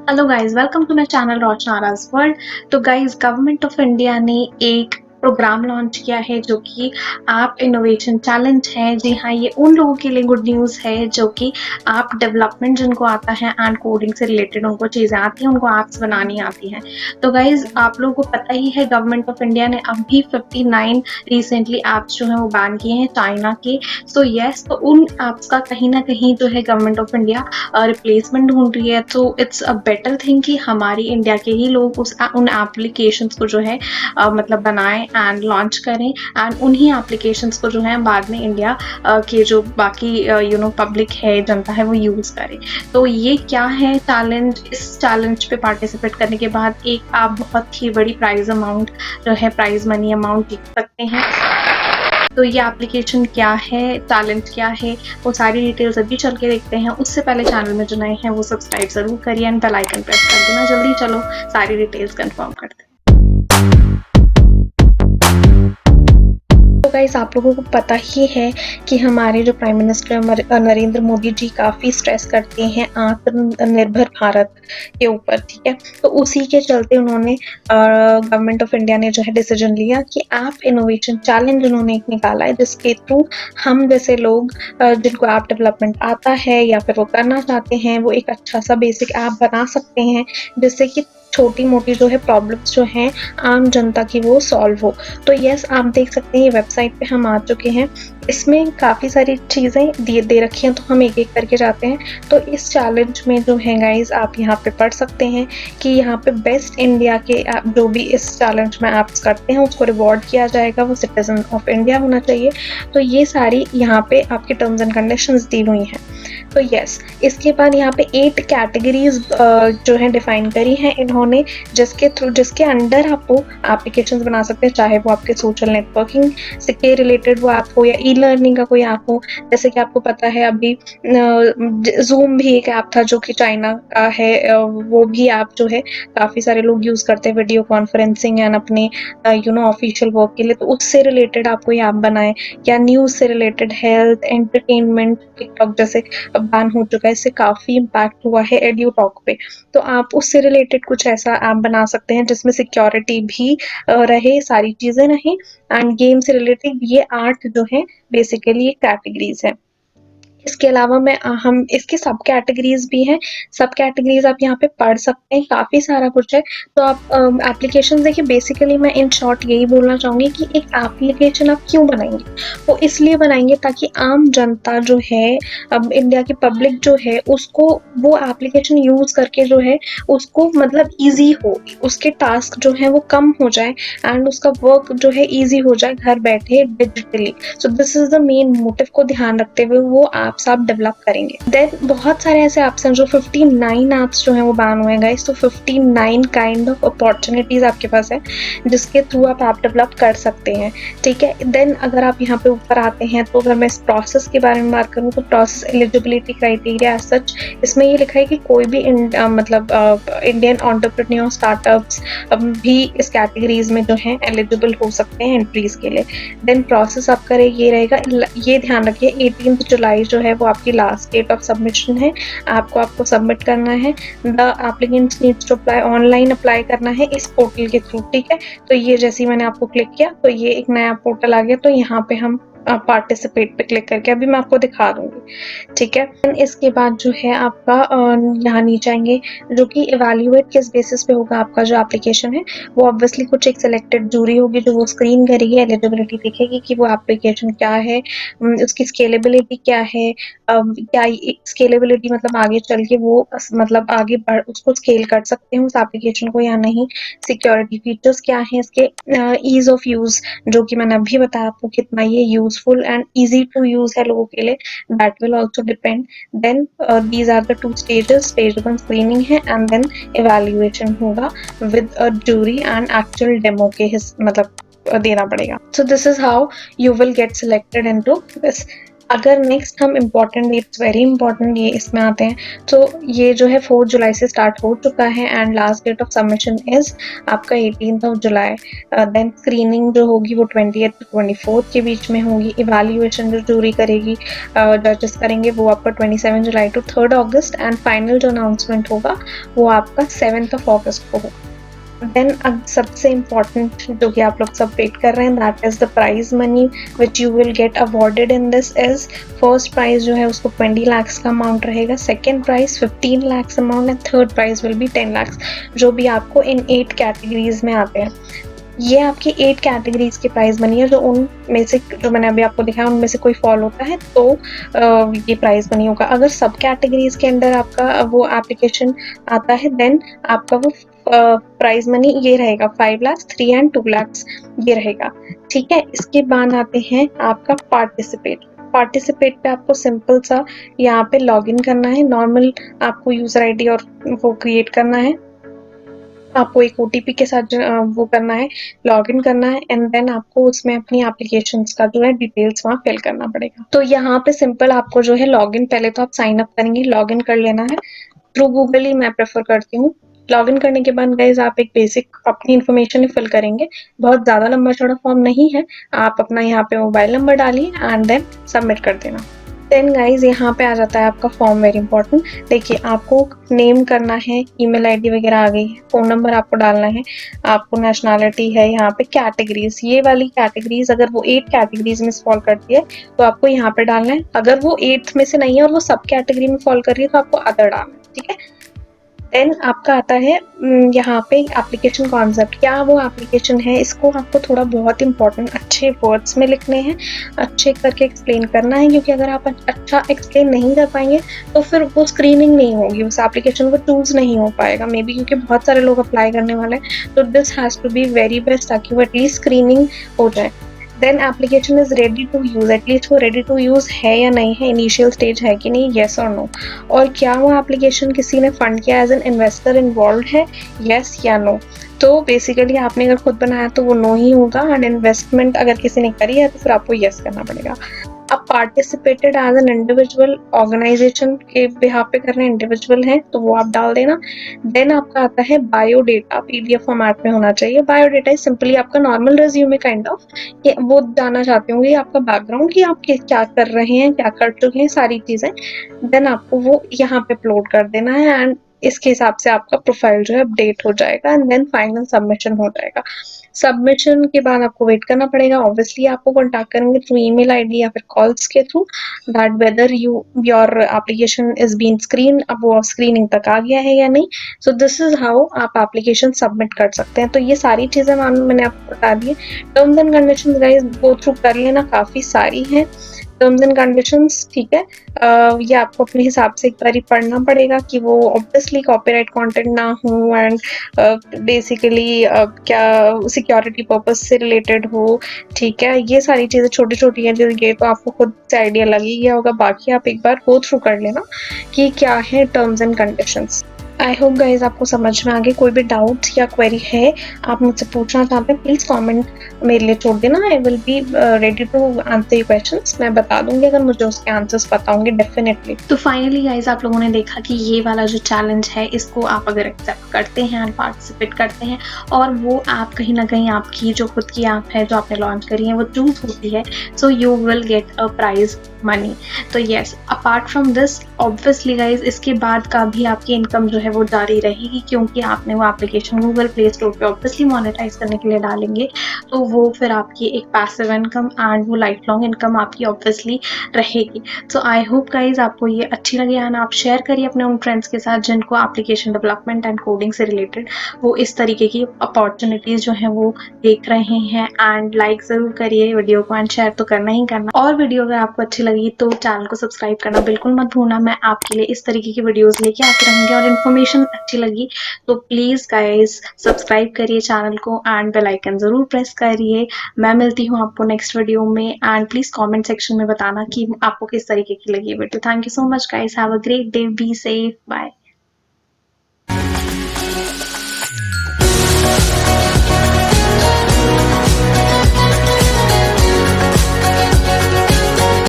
Hello guys, welcome to my channel Roshnaraj world. तो guys, government of India ने एक programme launch किया है जो कि आप इनोवेशन चैलेंज है। जी हाँ, ये उन लोगों के लिए गुड न्यूज़ है जो कि आप डेवलपमेंट जिनको आता है एंड कोडिंग से रिलेटेड उनको चीज़ें आती हैं, उनको ऐप्स बनानी आती हैं। तो गाइस, आप लोगों को पता ही है गवर्नमेंट ऑफ इंडिया ने अभी 59 रिसेंटली ऐप्स जो हैं वो बैन किए हैं चाइना के। सो यस, तो उन ऐप्स का कहीं ना कहीं जो है गवर्नमेंट ऑफ इंडिया रिप्लेसमेंट ढूंढ रही है। तो इट्स अ बेटर थिंग कि हमारी इंडिया के ही लोग उन एप्लीकेशंस को जो है मतलब बनाएं एंड लॉन्च करें एंड उन्हीं एप्लीकेशंस को जो है बाद में इंडिया के जो बाकी पब्लिक है, जनता है, वो यूज़ करे। तो ये क्या है चैलेंज, इस चैलेंज पे पार्टिसिपेट करने के बाद एक आप बहुत ही बड़ी प्राइज अमाउंट जो है, प्राइज मनी अमाउंट जीत सकते हैं। तो ये एप्लीकेशन क्या है, टैलेंट क्या है, वो सारी डिटेल्स अभी चल के देखते हैं। उससे पहले चैनल में जो नए हैं वो सब्सक्राइब ज़रूर करिए एंड बेल आइकन प्रेस कर देना। जल्दी चलो सारी डिटेल्स कंफर्म करते हैं। तो गाइस, आप लोगों को पता ही है कि हमारे जो प्राइम मिनिस्टर नरेंद्र मोदी जी काफ़ी स्ट्रेस करते हैं आत्मनिर्भर भारत के ऊपर, ठीक है। तो उसी के चलते उन्होंने गवर्नमेंट ऑफ इंडिया ने जो है डिसीजन लिया कि ऐप इनोवेशन चैलेंज उन्होंने एक निकाला है, जिसके थ्रू हम जैसे लोग जिनको ऐप डेवलपमेंट आता है या फिर वो करना चाहते हैं, वो एक अच्छा सा बेसिक ऐप बना सकते हैं जिससे कि छोटी मोटी जो है प्रॉब्लम्स जो हैं आम जनता की वो सॉल्व हो। तो यस, आप देख सकते हैं ये वेबसाइट पे हम आ चुके हैं। इसमें काफ़ी सारी चीज़ें दे रखी हैं, तो हम एक एक करके जाते हैं। तो इस चैलेंज में जो है गाइज, आप यहाँ पे पढ़ सकते हैं कि यहाँ पे बेस्ट इंडिया के जो भी इस चैलेंज में ऐप्स करते हैं उसको रिवॉर्ड किया जाएगा, वो सिटीजन ऑफ इंडिया होना चाहिए। तो ये सारी यहाँ पे आपकी टर्म्स एंड कंडीशंस दी हुई हैं। तो यस, इसके बाद यहाँ पे 8 कैटेगरीज जो है डिफाइन करी हैं इन्होंने, जिसके अंडर आप वो एप्लीकेशंस बना सकते हैं, चाहे वो आपके सोशल नेटवर्किंग से के रिलेटेड वो ऐप हो या ई लर्निंग का कोई ऐप हो। जैसे कि आपको पता है अभी जूम भी एक ऐप था जो कि चाइना का है। वो भी ऐप जो है काफ़ी सारे लोग यूज़ करते हैं वीडियो कॉन्फ्रेंसिंग एंड अपने ऑफिशियल वर्क के लिए। तो उससे रिलेटेड आप कोई ऐप बनाएं, या न्यूज़ से रिलेटेड, हेल्थ, एंटरटेनमेंट। टिकटॉक जैसे बैन हो चुका है, इससे काफ़ी इम्पैक्ट हुआ है एड्यू टॉक पे। तो आप उससे रिलेटेड कुछ ऐसा ऐप बना सकते हैं जिसमें सिक्योरिटी भी रहे, सारी चीज़ें रहें एंड गेम से रिलेटेड। ये 8 जो है बेसिकली कैटेगरीज है। इसके अलावा हम इसके सब कैटेगरीज भी हैं। सब कैटेगरीज आप यहाँ पे पढ़ सकते हैं, काफ़ी सारा कुछ है। तो आप एप्लीकेशन देखिए, बेसिकली मैं इन शॉर्ट यही बोलना चाहूँगी कि एक एप्लीकेशन आप क्यों बनाएंगे, वो इसलिए बनाएंगे ताकि आम जनता जो है, अब इंडिया की पब्लिक जो है, उसको वो एप्लीकेशन यूज़ करके जो है उसको मतलब ईजी हो, उसके टास्क जो है वो कम हो जाए एंड उसका वर्क जो है ईजी हो जाए घर बैठे digitally. So this is the main motive को ध्यान रखते हुए वो ऐप्स आप डेवलप करेंगे। देन बहुत सारे ऐसे ऐप्स हैं जो 59 ऐप्स जो हैं वो बैन हुए हैं गाइस। तो 59 काइंड ऑफ अपॉर्चुनिटीज आपके पास है जिसके थ्रू आप ऐप डेवलप कर सकते हैं, ठीक है। देन अगर आप यहाँ पे ऊपर आते हैं, तो अगर मैं इस प्रोसेस के बारे में बात करूँ तो process eligibility criteria as such इसमें ये लिखा है कि कोई भी इंडियन एंटरप्रेन्योर स्टार्टअप्स भी इस कैटेगरीज में जो है एलिजिबल हो सकते हैं एंट्रीज के लिए। देन प्रोसेस आपका ये रहेगा, ये ध्यान रखिए 18 जुलाई जो है वो आपकी लास्ट डेट ऑफ सबमिशन है। आपको सबमिट करना है। The applicants needs to apply, online apply करना है इस पोर्टल के थ्रू, ठीक है। तो ये जैसे ही मैंने आपको क्लिक किया तो ये एक नया पोर्टल आ गया। तो यहाँ पे हम पार्टिसिपेट पे क्लिक करके अभी मैं आपको दिखा दूंगी, ठीक है। इसके बाद जो है आपका यहाँ नीचे आएंगे, जो कि इवैल्यूएट किस बेसिस पे होगा आपका जो एप्लीकेशन है। वो ऑब्वियसली कुछ एक सिलेक्टेड जूरी होगी जो वो स्क्रीन करेगी, एलिजिबिलिटी देखेगी कि वो एप्लीकेशन क्या है, उसकी स्केलेबिलिटी क्या है। क्या स्केलेबिलिटी मतलब आगे चल के वो मतलब आगे बढ़ उसको स्केल कर सकते हैं उस एप्लीकेशन को या नहीं। सिक्योरिटी फीचर्स क्या है इसके, ईज ऑफ यूज जो कि मैंने अभी बताया आपको कितना ये useful and easy to use है लोगों के लिए, that will also depend. Then these are the 2 stages. Stage 1 screening है एंड देन इवैल्यूएशन होगा with a jury and actual demo के मतलब देना पड़ेगा। So this is how you will get selected into this. अगर नेक्स्ट हम important dates, very important ये इसमें आते हैं, तो ये जो है 4 जुलाई से स्टार्ट हो चुका है and last date of submission is आपका 18th of July. Then screening जो होगी वो 20th टू 24th के बीच में होगी। इवैल्यूएशन जो जूरी करेगी, जजेस करेंगे, वो आपका 27 जुलाई टू 3rd अगस्त एंड फाइनल जो अनाउंसमेंट होगा वो आपका 7th ऑफ अगस्त को होगा। देन अब सबसे इम्पॉर्टेंट जो कि आप लोग सब वेट कर रहे हैं, that is the prize money which you will get awarded in this is, first prize जो है उसको 20 lakhs का अमाउंट रहेगा, second prize 15 lakhs amount and third prize will be 10 lakhs, जो भी आपको इन 8 कैटेगरीज में आते हैं। ये आपकी 8 कैटेगरीज की प्राइज मनी है, जो उनमें से जो मैंने अभी आपको दिखाया उनमें से कोई फॉल होता है तो ये प्राइज मनी होगा। अगर सब कैटेगरीज के अंदर आपका वो एप्लीकेशन आता है देन आपका वो प्राइज मनी ये रहेगा 5 lakhs, 3 and 2 lakhs ये रहेगा। ठीक है, इसके बाद आते हैं आपका पार्टिसिपेट पे आपको सिंपल सा यहाँ पे लॉगिन करना है, नॉर्मल आपको यूजर आईडी और वो क्रिएट करना है, आपको एक ओटीपी के साथ वो करना है, लॉगिन करना है एंड देन आपको उसमें अपनी एप्लीकेशंस का जो है डिटेल्स वहाँ फिल करना पड़ेगा। तो यहाँ पे सिंपल आपको जो है लॉगिन, पहले तो आप साइन अप करेंगे, लॉगिन कर लेना है थ्रू गूगल ही मैं प्रेफर करती हूँ। लॉगिन करने के बाद गाइज आप एक बेसिक अपनी इन्फॉर्मेशन ही फिल करेंगे, बहुत ज़्यादा लंबा चौड़ा फॉर्म नहीं है, आप अपना यहाँ पे मोबाइल नंबर डालिए एंड देन सबमिट कर देना। देन गाइज यहाँ पे आ जाता है आपका फॉर्म, वेरी इंपॉर्टेंट। देखिए आपको नेम करना है, ईमेल आईडी वगैरह आ गई है, फोन नंबर आपको डालना है, आपको नेशनैलिटी है, यहाँ पे कैटेगरीज, ये वाली कैटेगरीज अगर वो 8 कैटेगरीज में फॉल करती है तो आपको यहाँ पे डालना है, अगर वो 8th में से नहीं है और वो सब कैटेगरी में फॉल कर रही है तो आपको अदर डालना है। ठीक है, देन आपका आता है यहाँ पे एप्लीकेशन कॉन्सेप्ट, क्या वो एप्लीकेशन है, इसको आपको थोड़ा बहुत इंपॉर्टेंट अच्छे वर्ड्स में लिखने हैं, अच्छे करके एक्सप्लेन करना है, क्योंकि अगर आप अच्छा एक्सप्लेन नहीं कर पाएंगे तो फिर वो स्क्रीनिंग नहीं होगी, उस एप्लीकेशन को चूज नहीं हो पाएगा मे बी, क्योंकि बहुत सारे लोग अप्लाई करने वाले हैं, तो this has to be very best ताकि वो एटलीस्ट स्क्रीनिंग हो जाए। Then application is ready to use, at least वो रेडी टू यूज है या नहीं है, इनिशियल स्टेज है कि नहीं, येस और नो, और क्या वो एप्लीकेशन किसी ने फंड किया, एज एन इन्वेस्टर इन्वॉल्व है, येस या नो। तो बेसिकली आपने अगर खुद बनाया तो वो नो ही होगा एंड इन्वेस्टमेंट अगर किसी ने करी है तो फिर आपको येस करना पड़ेगा। अब participated as an individual, organization के बिहाफ पे करना, इंडिविजुअल है तो वो आप डाल देना। देन आपका आता है बायोडेटा, पीडीएफ फॉर्मेट में होना चाहिए। बायोडेटा इज सिंपली आपका नॉर्मल रिज्यूमे काइंड ऑफ, वो जानना चाहते होंगे आपका बैकग्राउंड कि आप क्या कर रहे हैं, क्या कर चुके हैं, सारी चीजें। देन आपको वो यहाँ पे अपलोड कर देना है एंड इसके हिसाब से आपका प्रोफाइल जो है अपडेट हो जाएगा एंड देन फाइनल सबमिशन हो जाएगा। सबमिशन के बाद आपको वेट करना पड़ेगा, ऑब्वियसली आपको कॉन्टैक्ट करेंगे थ्रू ईमेल आईडी या फिर कॉल्स के थ्रू, that whether your application is been screen, अब वो स्क्रीनिंग तक आ गया है या नहीं। सो दिस इज हाउ आप एप्लीकेशन सबमिट कर सकते हैं। तो ये सारी चीजें मैंने आपको बता दी। Terms and conditions guys go through कर लेना, काफी सारी हैं टर्म्स एंड कंडीशंस। ठीक है, ये आपको अपने हिसाब से एक बार पढ़ना पड़ेगा कि वो ऑब्वियसली कॉपीराइट कंटेंट ना हो एंड बेसिकली क्या सिक्योरिटी पर्पस से रिलेटेड हो। ठीक है, ये सारी चीज़ें छोटी छोटी हैं जो ये तो आपको खुद से आइडिया लग ही गया होगा, बाकी आप एक बार गो थ्रू कर लेना कि क्या है terms and conditions. I hope guys आपको समझ में आ गए। कोई भी डाउट या क्वेरी है आप मुझसे पूछना चाहते हैं, प्लीज़ कमेंट मेरे लिए छोड़ देना, I will be ready to answer your questions. मैं बता दूंगी अगर मुझे उसके आंसर्स पता होंगे डेफिनेटली। तो फाइनली गाइज आप लोगों ने देखा कि ये वाला जो चैलेंज है इसको आप अगर एक्सेप्ट करते हैं एंड पार्टिसिपेट करते हैं और वो ऐप कहीं ना कहीं आपकी जो खुद की ऐप है जो आपने लॉन्च करी है वो चूज होती है, so you will get a prize money. तो yes, apart from this obviously guys इसके बाद का भी आपकी इनकम जो है वो जारी रहेगी, क्योंकि आपने वो एप्लीकेशन गूगल प्ले स्टोर पे ऑब्वियसली मोनेटाइज करने के लिए डालेंगे, तो वो फिर आपकी एक पैसिव इनकम एंड वो लाइफ लॉन्ग इनकम आपकी ऑब्वियसली रहेगी। सो आई होप गाइज आपको ये अच्छी लगी एंड आप शेयर करिए अपने उन फ्रेंड्स के साथ जिनको एप्लीकेशन डेवलपमेंट एंड कोडिंग से रिलेटेड वो इस तरीके की अपॉर्चुनिटीज जो है वो देख रहे हैं, एंड लाइक जरूर करिए वीडियो को एंड शेयर तो करना ही करना, और वीडियो अगर आपको अच्छी लगी तो चैनल को सब्सक्राइब करना बिल्कुल मत भूलना। मैं आपके लिए इस तरीके की वीडियोस लेके आते रहूंगी, और इन्फॉर्मेशन अच्छी लगी तो प्लीज गाइस सब्सक्राइब करिए चैनल को एंड बेल आइकन जरूर प्रेस करिए। मैं मिलती हूँ आपको नेक्स्ट वीडियो में, एंड प्लीज कमेंट सेक्शन में बताना कि आपको किस तरीके की लगी वीडियो। Thank you so much guys, have a great day, be safe, bye.